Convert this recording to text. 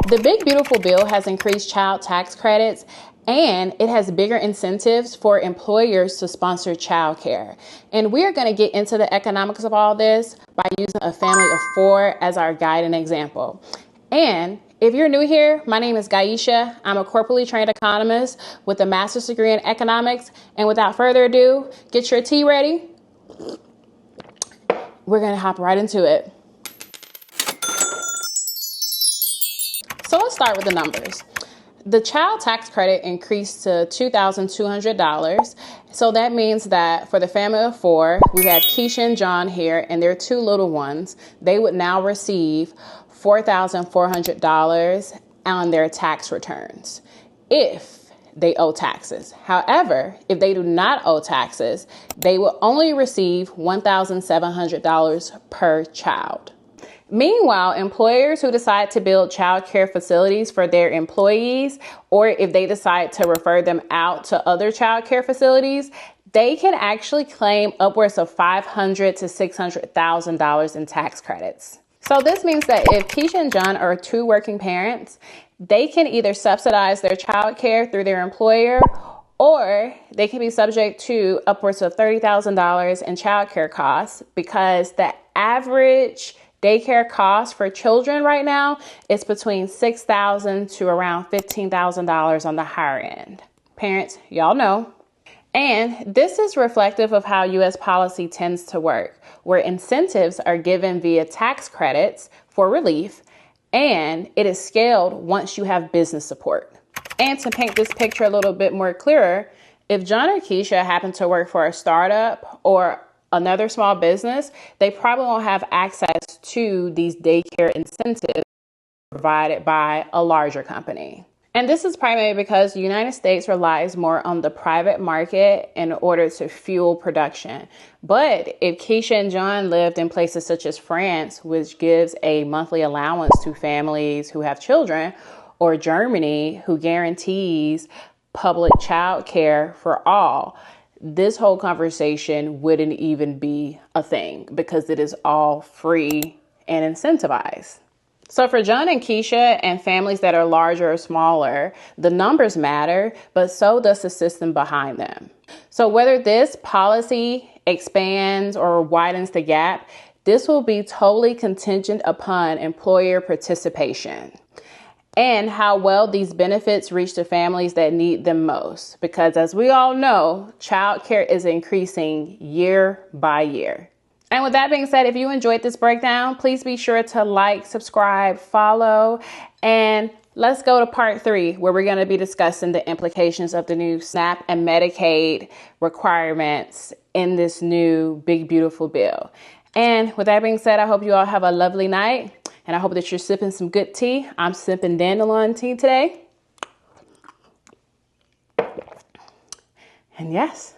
The Big Beautiful Bill has increased child tax credits, and it has bigger incentives for employers to sponsor childcare. And we are going to get into the economics of all this by using a family of 4 as our guide and example. And if you're new here, my name is Gaisha. I'm a corporately trained economist with a master's degree in economics. And without further ado, get your tea ready. We're going to hop right into it. So let's start with the numbers. The child tax credit increased to $2,200. So that means that for the family of 4, we have Keisha and John here and their 2 little ones. They would now receive $4,400 on their tax returns if they owe taxes. However, if they do not owe taxes, they will only receive $1,700 per child. Meanwhile, employers who decide to build child care facilities for their employees, or if they decide to refer them out to other child care facilities, they can actually claim upwards of $500,000 to $600,000 in tax credits. So this means that if Keisha and John are 2 working parents, they can either subsidize their child care through their employer, or they can be subject to upwards of $30,000 in child care costs, because the average daycare cost for children right now is between $6,000 to around $15,000 on the higher end. Parents, y'all know. And this is reflective of how U.S. policy tends to work, where incentives are given via tax credits for relief, and it is scaled once you have business support. And to paint this picture a little bit more clearer, if John or Keisha happen to work for a startup or another small business, they probably won't have access to these daycare incentives provided by a larger company. And this is primarily because the United States relies more on the private market in order to fuel production. But if Keisha and John lived in places such as France, which gives a monthly allowance to families who have children, or Germany, who guarantees public child care for all, this whole conversation wouldn't even be a thing because it is all free and incentivized. So for John and Keisha and families that are larger or smaller, the numbers matter, but so does the system behind them. So whether this policy expands or widens the gap, this will be totally contingent upon employer participation and how well these benefits reach the families that need them most. Because as we all know, childcare is increasing year by year. And with that being said, if you enjoyed this breakdown, please be sure to like, subscribe, follow, and let's go to part 3, where we're going to be discussing the implications of the new SNAP and Medicaid requirements in this new Big Beautiful Bill. And with that being said, I hope you all have a lovely night. And I hope that you're sipping some good tea. I'm sipping dandelion tea today. And yes,